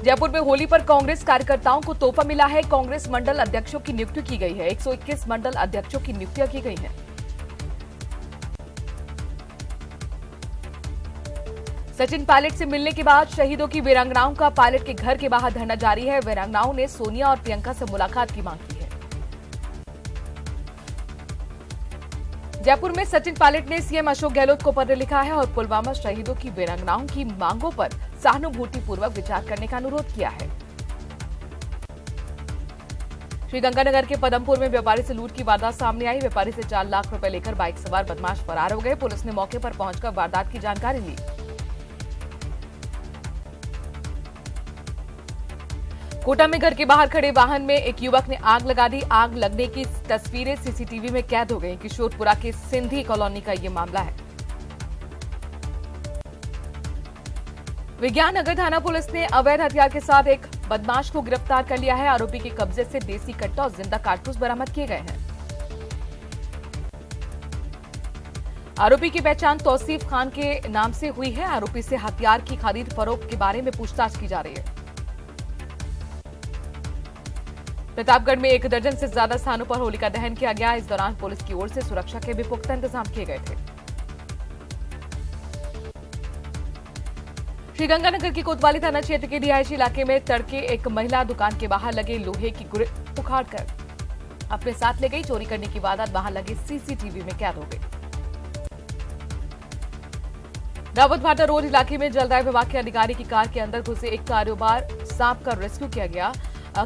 जयपुर में होली पर कांग्रेस कार्यकर्ताओं को तोहफा मिला है। कांग्रेस मंडल अध्यक्षों की नियुक्ति की गई है। 121 मंडल अध्यक्षों की नियुक्तियां की गई हैं। सचिन पायलट से मिलने के बाद शहीदों की वीरांगनाओं का पायलट के घर के बाहर धरना जारी है। वीरांगनाओं ने सोनिया और प्रियंका से मुलाकात की मांग की है। जयपुर में सचिन पायलट ने सीएम अशोक गहलोत को पत्र लिखा है और पुलवामा शहीदों की वीरांगनाओं की मांगों पर सहानुभूतिपूर्वक विचार करने का अनुरोध किया है। श्रीगंगानगर के पदमपुर में व्यापारी से लूट की वारदात सामने आई। व्यापारी से 4 लाख रुपए लेकर बाइक सवार बदमाश फरार हो गए। पुलिस ने मौके पर पहुंचकर वारदात की जानकारी ली। कोटा में घर के बाहर खड़े वाहन में एक युवक ने आग लगा दी। आग लगने की तस्वीरें सीसीटीवी में कैद हो गई। किशोरपुरा के सिंधी कॉलोनी का यह मामला है। विज्ञान नगर थाना पुलिस ने अवैध हथियार के साथ एक बदमाश को गिरफ्तार कर लिया है। आरोपी के कब्जे से देसी कट्टा और जिंदा कारतूस बरामद किए गए हैं। आरोपी की पहचान तौसीफ खान के नाम से हुई है। आरोपी से हथियार की खरीद फरोख्त के बारे में पूछताछ की जा रही है। प्रतापगढ़ में 1 दर्जन से ज्यादा स्थानों पर होलिका दहन किया गया। इस दौरान पुलिस की ओर से सुरक्षा के भी पुख्ता इंतजाम किए गए थे। श्रीगंगानगर की कोतवाली थाना क्षेत्र के रिहायशी इलाके में तड़के एक महिला दुकान के बाहर लगे लोहे की गुर्द उखाड़कर अपने साथ ले गई। चोरी करने की वारदात वहां लगे सीसीटीवी में कैद हो गई। दावत भाटा रोड इलाके में जलदाय विभाग के अधिकारी की कार के अंदर घुसे एक कारोबार सांप का रेस्क्यू किया गया।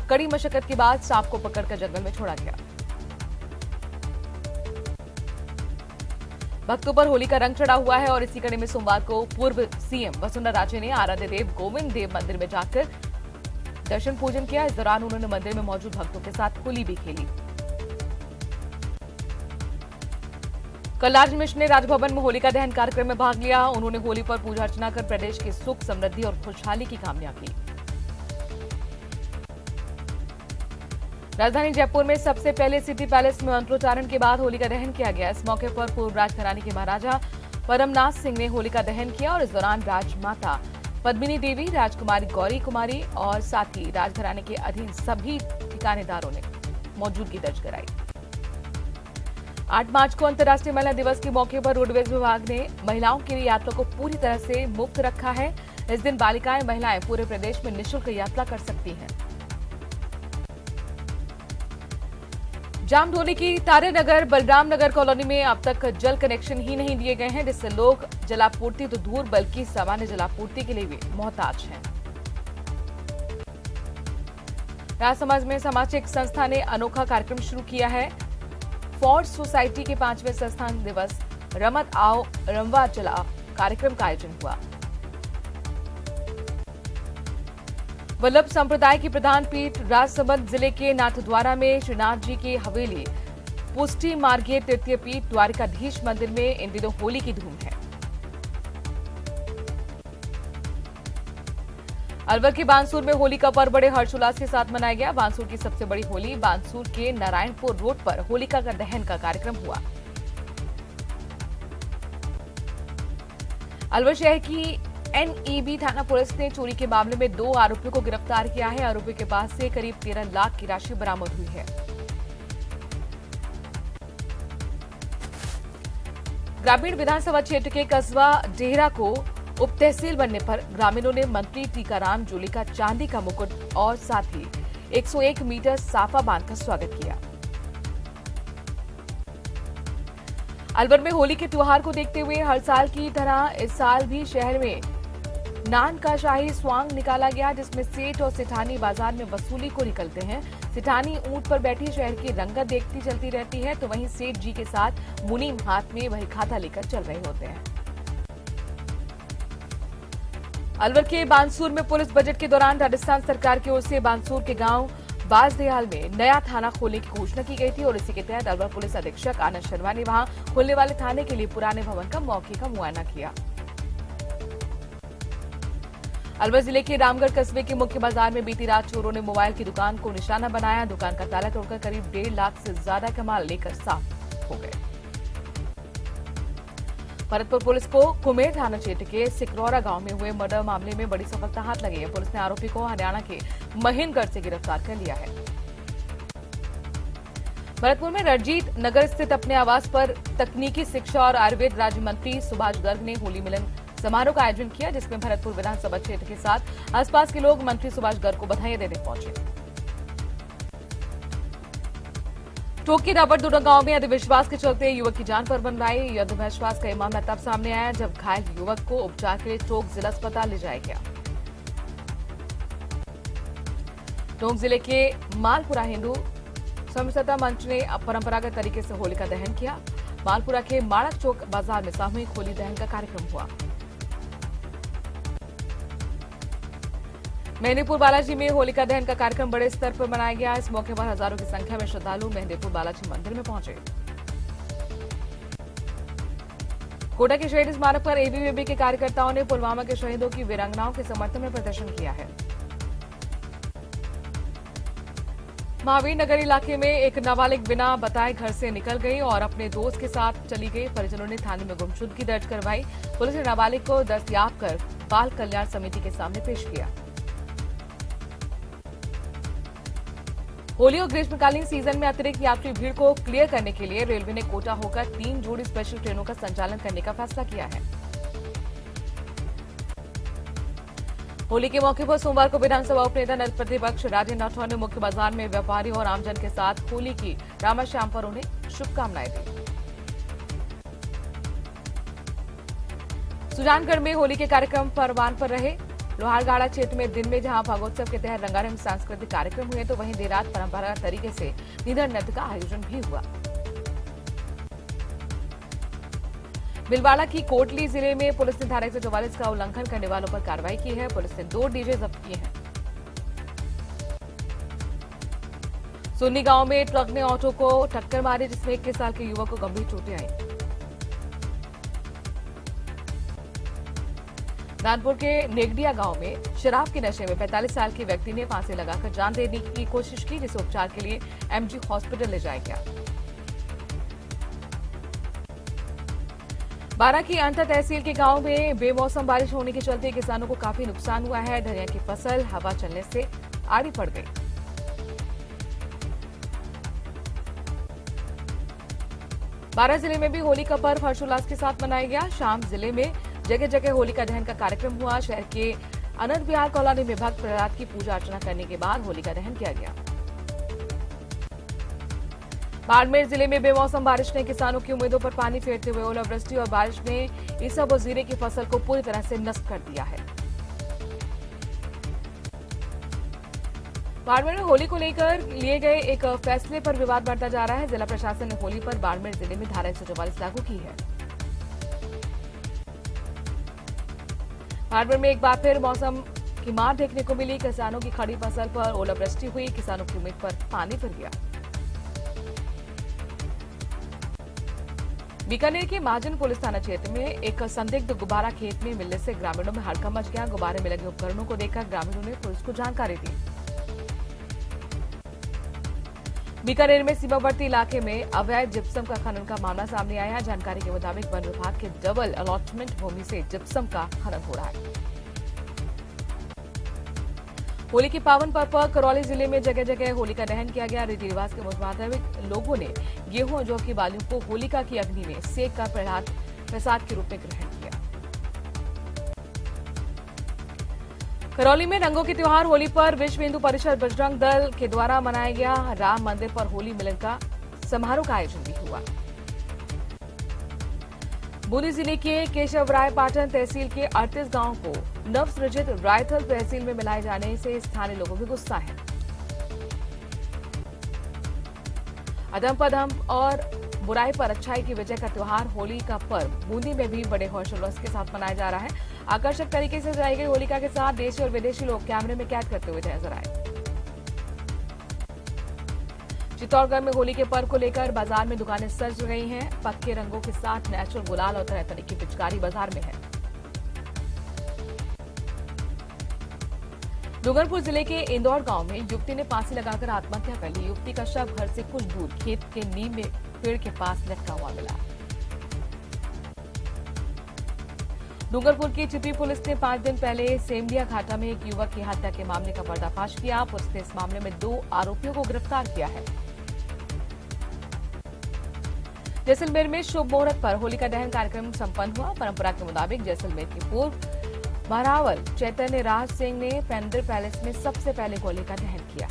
कड़ी मशक्कत के बाद सांप को पकड़कर जंगल में छोड़ा गया। भक्तों पर होली का रंग चढ़ा हुआ है और इसी कड़ी में सोमवार को पूर्व सीएम वसुंधरा राजे ने आराध्य देव गोविंद देव मंदिर में जाकर दर्शन पूजन किया। इस दौरान उन्होंने मंदिर में मौजूद भक्तों के साथ होली भी खेली। कलराज मिश्र ने राजभवन में होलिका दहन कार्यक्रम में भाग लिया। उन्होंने होली पर पूजा अर्चना कर प्रदेश की सुख समृद्धि और खुशहाली की कामना की। राजधानी जयपुर में सबसे पहले सिटी पैलेस में मंत्रोच्चारण के बाद होलिका दहन किया गया। इस मौके पर पूर्व राजघराने के महाराजा परमनाथ सिंह ने होलिका दहन किया और इस दौरान राजमाता पद्मिनी देवी, राजकुमारी गौरी कुमारी और साथ ही राजघराने के अधीन सभी ठिकानेदारों ने मौजूदगी दर्ज कराई। 8 मार्च को अंतर्राष्ट्रीय महिला दिवस के मौके पर रोडवेज विभाग ने महिलाओं के लिए यात्रा को पूरी तरह से मुफ्त रखा है। इस दिन बालिकाएं महिलाएं पूरे प्रदेश में निःशुल्क यात्रा कर सकती हैं। जामढोली की तारेनगर बलराम नगर कॉलोनी में अब तक जल कनेक्शन ही नहीं दिए गए हैं, जिससे लोग जलापूर्ति तो दूर बल्कि सामान्य जलापूर्ति के लिए भी मोहताज हैं। राज समाज में सामाजिक संस्था ने अनोखा कार्यक्रम शुरू किया है। फोर्ड सोसाइटी के 5वें संस्थान दिवस रमत आओ रमवा चला कार्यक्रम का आयोजन हुआ। वल्लभ संप्रदाय की प्रधान पीठ राजसमंद जिले के नाथद्वारा में श्रीनाथ जी की हवेली पुष्टि मार्गीय तृतीय पीठ द्वारिकाधीश मंदिर में इन दिनों होली की धूम है। अलवर के बानसूर में होली का पर्व बड़े हर्षोल्लास के साथ मनाया गया। बानसूर की सबसे बड़ी होली बानसूर के नारायणपुर रोड पर होलिका का दहन का कार्यक्रम हुआ। अलवर शहर की एनईबी थाना पुलिस ने चोरी के मामले में 2 आरोपियों को गिरफ्तार किया है। आरोपी के पास से करीब 13 लाख की राशि बरामद हुई है। ग्रामीण विधानसभा क्षेत्र के कस्बा डेहरा को उप तहसील बनने पर ग्रामीणों ने मंत्री टीकाराम जूली का चांदी का मुकुट और साथ ही 101 मीटर साफा बांधकर स्वागत किया। अलवर में होली के त्योहार को देखते हुए हर साल की तरह इस साल भी शहर में नान का शाही स्वांग निकाला गया, जिसमें सेठ और सेठानी बाजार में वसूली को निकलते हैं। सेठानी ऊंट पर बैठी शहर की रंगत देखती चलती रहती है, तो वहीं सेठ जी के साथ मुनीम हाथ में वही खाता लेकर चल रहे होते हैं। अलवर के बानसूर में पुलिस बजट के दौरान राजस्थान सरकार की ओर से बानसूर के गांव बाजदेहाल में नया थाना खोलने की घोषणा की गई थी और इसी के तहत अलवर पुलिस अधीक्षक आनंद शर्मा ने वहां खुलने वाले थाने के लिए पुराने भवन का मौके का मुआयना किया। अलवर जिले के रामगढ़ कस्बे के मुख्य बाजार में बीती रात चोरों ने मोबाइल की दुकान को निशाना बनाया। दुकान का ताला तोड़कर करीब 1.5 लाख से ज्यादा का माल लेकर साफ हो गए। भरतपुर पुलिस को कुमेर थाना क्षेत्र के सिकरौरा गांव में हुए मर्डर मामले में बड़ी सफलता हाथ लगी है। पुलिस ने आरोपी को हरियाणा के महीनगढ़ से गिरफ्तार कर लिया है। भरतपुर में रणजीत नगर स्थित अपने आवास पर तकनीकी शिक्षा और आयुर्वेद राज्य मंत्री सुभाष गर्ग ने होली मिलन समारोह का आयोजन किया, जिसमें भरतपुर विधानसभा क्षेत्र के साथ आसपास के लोग मंत्री सुभाष गर्ग को बधाई देने पहुंचे। टोंक के रावटदुर्गा गांव में अंधविश्वास के चलते युवक की जान पर बन आई। अंधविश्वास का यह मामला तब सामने आया जब घायल युवक को उपचार के लिए टोंक जिला अस्पताल ले जाया गया। टोंक जिले के मालपुरा हिंदू स्वयंसत्ता मंच ने परंपरागत तरीके से होली का दहन किया। मालपुरा के माड़क चौक बाजार में सामूहिक होली दहन का कार्यक्रम हुआ। मेहंदीपुर बालाजी में होलिका दहन का कार्यक्रम बड़े स्तर पर मनाया गया। इस मौके पर हजारों की संख्या में श्रद्धालु मेहंदीपुर बालाजी मंदिर में पहुंचे। कोटा के शहीद स्मारक पर एबीवीपी के कार्यकर्ताओं ने पुलवामा के शहीदों की वीरांगनाओं के समर्थन में प्रदर्शन किया है। महावीर नगर इलाके में एक नाबालिग बिना बताए घर से निकल गई और अपने दोस्त के साथ चली गई। परिजनों ने थाने में गुमशुदगी दर्ज करवाई। पुलिस ने नाबालिग को दस्तयाब कर बाल कल्याण समिति के सामने पेश किया। होली और ग्रीष्मकालीन सीजन में अतिरिक्त यात्री भीड़ को क्लियर करने के लिए रेलवे ने कोटा होकर 3 जोड़ी स्पेशल ट्रेनों का संचालन करने का फैसला किया है। होली के मौके पर सोमवार को विधानसभा उपनेता प्रतिपक्ष राजेंद्र राठौर ने मुख्य बाजार में व्यापारियों और आमजन के साथ होली की रामाश्याम पर उन्हें शुभकामनाएं दी। सुजानगढ़ में होली के कार्यक्रम परवान पर रहे। लोहारगाड़ा क्षेत्र में दिन में जहां फागोत्सव के तहत रंगारंग सांस्कृतिक कार्यक्रम हुए, तो वहीं देर रात परंपरागत तरीके से निधन नृत्य का आयोजन भी हुआ। भिलवाड़ा की कोटली जिले में पुलिस ने धारा 144 का उल्लंघन करने वालों पर कार्रवाई की है। पुलिस ने 2 डीजे जब्त किए हैं। सुन्नी गांव में ट्रक ने ऑटो को टक्कर मारी, जिसमें 21 साल के युवक को गंभीर चोटें आई। नानपुर के नेगडिया गांव में शराब के नशे में 45 साल के व्यक्ति ने फांसी लगाकर जान देने की कोशिश की, जिसे उपचार के लिए एमजी हॉस्पिटल ले जाया गया। बारां की अंतर तहसील के गांव में बेमौसम बारिश होने के चलते किसानों को काफी नुकसान हुआ है। धनिया की फसल हवा चलने से आड़ी पड़ गई। बारां जिले में भी होली का पर्व हर्षोल्लास के साथ मनाया गया। शाम जिले में जगह जगह होलिका दहन का कार्यक्रम हुआ। शहर के अनंत विहार कॉलोनी में भक्त प्रहलाद की पूजा अर्चना करने के बाद होलिका दहन किया गया। बाड़मेर जिले में बेमौसम बारिश ने किसानों की उम्मीदों पर पानी फेरते हुए ओलावृष्टि और बारिश ने ईसा व जीरे की फसल को पूरी तरह से नष्ट कर दिया है। बाड़मेर में होली को लेकर लिए गए एक फैसले पर विवाद बढ़ता जा रहा है। जिला प्रशासन ने होली पर बाड़मेर जिले में धारा 144 लागू की है। बाड़मेर में एक बार फिर मौसम की मार देखने को मिली। किसानों की खड़ी फसल पर ओलावृष्टि हुई। किसानों की उम्मीद पर पानी फिर गया। बीकानेर के महाजन पुलिस थाना क्षेत्र में एक संदिग्ध गुब्बारा खेत में मिलने से ग्रामीणों में हड़कंप मच गया। गुब्बारे में लगे उपकरणों को देखकर ग्रामीणों ने पुलिस को जानकारी दी। बीकानेर में सीमावर्ती इलाके में अवैध जिप्सम का खनन का मामला सामने आया। जानकारी के मुताबिक वन विभाग के डबल अलॉटमेंट भूमि से जिप्सम का खनन हो रहा है। होली के पावन पर्व पर करौली जिले में जगह जगह होलिका दहन किया गया। रीति रिवाज के मुताबिक लोगों ने गेहूं और जौ की बालियों को होलिका की अग्नि में सेक कर प्रसाद के रूप में ग्रहण किया। करौली में रंगों के त्योहार होली पर विश्व हिंदू परिषद बजरंग दल के द्वारा मनाया गया राम मंदिर पर होली मिलन का समारोह का आयोजन भी हुआ। बूंदी जिले के केशवराय पाटन तहसील के 38 गांवों को नवसृजित रायथल तहसील में मिलाए जाने से स्थानीय लोगों में गुस्सा है। अधम पधम और बुराई पर अच्छाई की विजय का त्योहार होली का पर्व बूंदी में भी बड़े हर्षोल्लास के साथ मनाया जा रहा है। आकर्षक तरीके से सजाई गई होलिका के साथ देशी और विदेशी लोग कैमरे में कैद करते हुए नजर आए। चित्तौड़गढ़ में होली के पर्व को लेकर बाजार में दुकानें सज गई हैं। पक्के रंगों के साथ नेचुरल गुलाल और तरह तरह की पिचकारी बाजार में है। डूंगरपुर जिले के इंदौर गांव में युवती ने फांसी लगाकर आत्महत्या कर ली। युवती का शव घर से कुछ दूर खेत के नीम में पेड़ के पास लटका हुआ मिला। डूंगरपुर की चिपी पुलिस ने 5 दिन पहले सेमलिया घाटा में एक युवक की हत्या के मामले का पर्दाफाश किया। पुलिस ने इस मामले में 2 आरोपियों को गिरफ्तार किया है। जैसलमेर में शुभ मुहूर्त पर होलिका दहन कार्यक्रम संपन्न हुआ। परंपरा के मुताबिक जैसलमेर के पूर्व महारावल चैतन्य राज सिंह ने पेंद्र पैलेस में सबसे पहले होलिका दहन किया।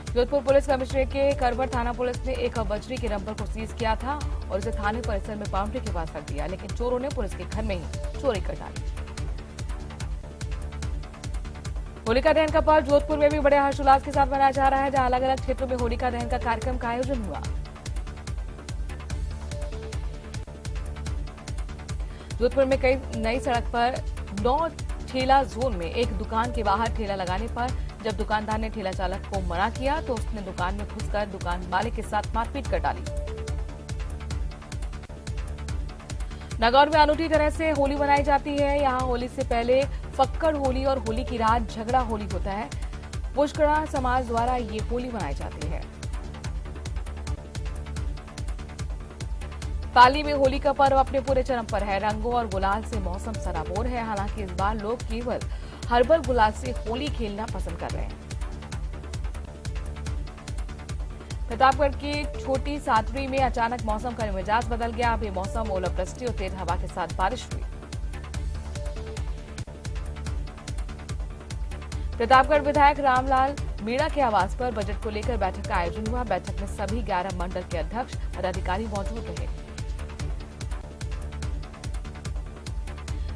जोधपुर पुलिस कमिश्नरेट के करवर थाना पुलिस ने एक बजरी के डंपर को सीज किया था और इसे थाने परिसर में बाउंड्री के पास रख दिया, लेकिन चोरों ने पुलिस के घर में ही चोरी कर डाली। होलिका दहन का पर्व जोधपुर में भी बड़े हर्षोल्लास के साथ मनाया जा रहा है, जहां अलग अलग क्षेत्रों में होलिका दहन का कार्यक्रम का आयोजन हुआ। जोधपुर में कई नई सड़क पर 9 ठेला जोन में एक दुकान के बाहर ठेला लगाने पर जब दुकानदार ने ठेला चालक को मना किया तो उसने दुकान में घुसकर दुकान मालिक के साथ मारपीट कर डाली। नागौर में अनूठी तरह से होली मनाई जाती है। यहां होली से पहले फक्कड़ होली और होली की रात झगड़ा होली होता है। पुष्करा समाज द्वारा ये होली मनाई जाती है। पाली में होली का पर्व अपने पूरे चरम पर है। रंगों और गुलाल से मौसम सराबोर है। हालांकि इस बार लोग केवल हर्बल गुलाल से होली खेलना पसंद कर रहे हैं। प्रतापगढ़ की छोटी सातरी में अचानक मौसम का मिजाज बदल गया। अब ये मौसम ओलावृष्टि और तेज हवा के साथ बारिश हुई। प्रतापगढ़ विधायक रामलाल मीणा के आवास पर बजट को लेकर बैठक का आयोजन हुआ। बैठक में सभी 11 मंडल के अध्यक्ष पदाधिकारी मौजूद रहे।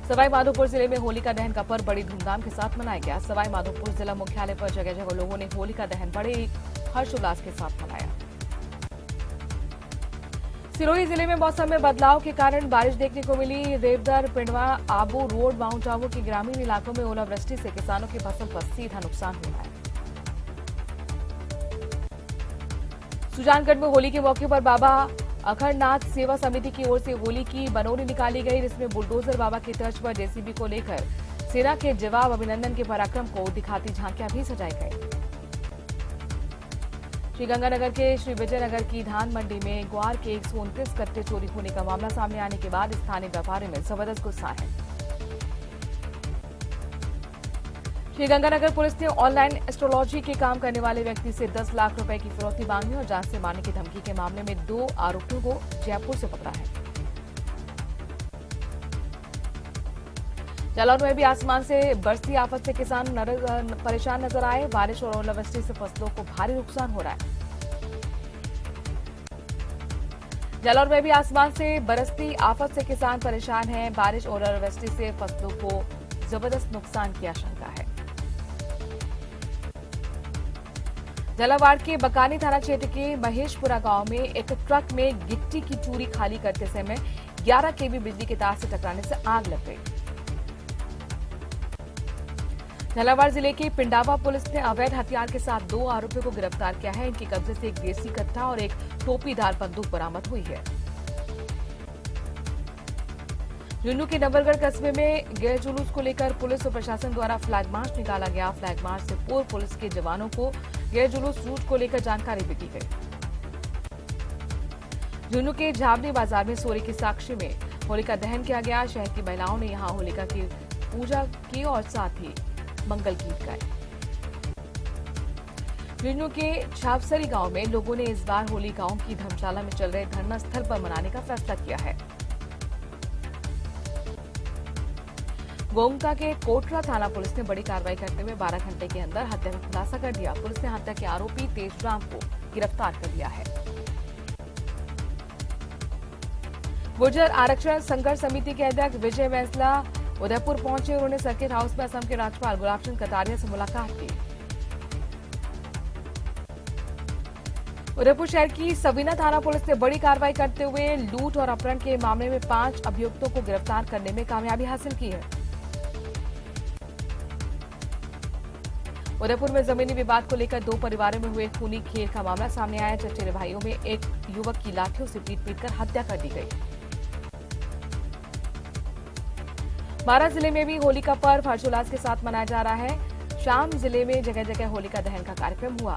सवाई माधोपुर जिले में होलिका दहन का पर्व बड़ी धूमधाम के साथ मनाया गया। सवाई माधोपुर जिला मुख्यालय पर जगह जगह लोगों ने होलिका दहन बड़े हर्षोल्लास के साथ मनाया। सिरोही जिले में मौसम में बदलाव के कारण बारिश देखने को मिली। रेवदर, पिंडवा, आबू रोड, माउंट आबू के ग्रामीण इलाकों में ओलावृष्टि से किसानों की फसल पर सीधा नुकसान हुआ है। सुजानगढ़ में होली के मौके पर बाबा अखंडनाथ सेवा समिति की ओर से होली की बनोली निकाली गई, जिसमें बुलडोजर बाबा की तर्ज पर जेसीबी को लेकर सेना के जवाब अभिनंदन के पराक्रम को दिखाती झांकियां भी सजाई गई। श्रीगंगानगर के श्री विजयनगर की धान मंडी में ग्वार के 129 कट्टे चोरी होने का मामला सामने आने के बाद स्थानीय व्यापारी में जबरदस्त गुस्सा है। श्रीगंगानगर पुलिस ने ऑनलाइन एस्ट्रोलॉजी के काम करने वाले व्यक्ति से 10 लाख रुपए की फिरौती मांगी और जान से मारने की धमकी के मामले में 2 आरोपियों को जयपुर से पकड़ा है। जालौर में भी आसमान से बरसी आफत से किसान परेशान नजर आए। बारिश और ओलावृष्टि से फसलों को भारी नुकसान हो रहा है। जालौर में भी आसमान से बरसती आफत से किसान परेशान हैं। बारिश और ओलावृष्टि से फसलों को जबरदस्त नुकसान की आशंका है। झालावाड़ के बकानी थाना क्षेत्र के महेशपुरा गांव में एक ट्रक में गिट्टी की चूरी खाली करते समय 11 केवी बिजली के तार से टकराने से आग लग गई। झालावाड़ जिले की पिंडावा पुलिस ने अवैध हथियार के साथ 2 आरोपियों को गिरफ्तार किया है। इनके कब्जे से एक देसी कट्टा और एक टोपीदार बंदूक बरामद हुई है। झुंझुनू के नंबरगढ़ कस्बे में गैर जुलूस को लेकर पुलिस और प्रशासन द्वारा फ्लैग मार्च निकाला गया। फ्लैग मार्च से पूर्व पुलिस के जवानों को गैर जुलूस रूट को लेकर जानकारी भी दी गई। झुंझुनू के झाबनी बाजार में सोरे की साक्षी में होलिका दहन किया गया। शहर की महिलाओं ने यहां होलिका की पूजा की और साथ ही मंगल गीत गाए। झुंझुनू के छावसरी गांव में लोगों ने इस बार होली गांव की धर्मशाला में चल रहे धरना स्थल पर मनाने का फैसला किया है। गोमका के कोटरा थाना पुलिस ने बड़ी कार्रवाई करते हुए 12 घंटे के अंदर हत्या का खुलासा कर दिया। पुलिस ने हत्या के आरोपी तेजराम को गिरफ्तार कर लिया है। गुर्जर आरक्षण संघर्ष समिति के अध्यक्ष विजय बैंसला उदयपुर पहुंचे। उन्होंने सर्किट हाउस में असम के राज्यपाल गुलाब चंद कटारिया से मुलाकात की। उदयपुर शहर की सवीना थाना पुलिस ने बड़ी कार्रवाई करते हुए लूट और अपहरण के मामले में 5 अभियुक्तों को गिरफ्तार करने में कामयाबी हासिल की है। उदयपुर में जमीनी विवाद को लेकर 2 परिवारों में हुए खूनी खेल का मामला सामने आया। चचेरे भाइयों में एक युवक की लाठियों से पीट-पीटकर हत्या कर दी गई। बारां जिले में भी होली का पर्व हर्षोल्लास के साथ मनाया जा रहा है। शाम जिले में जगह जगह होलिका दहन का कार्यक्रम हुआ।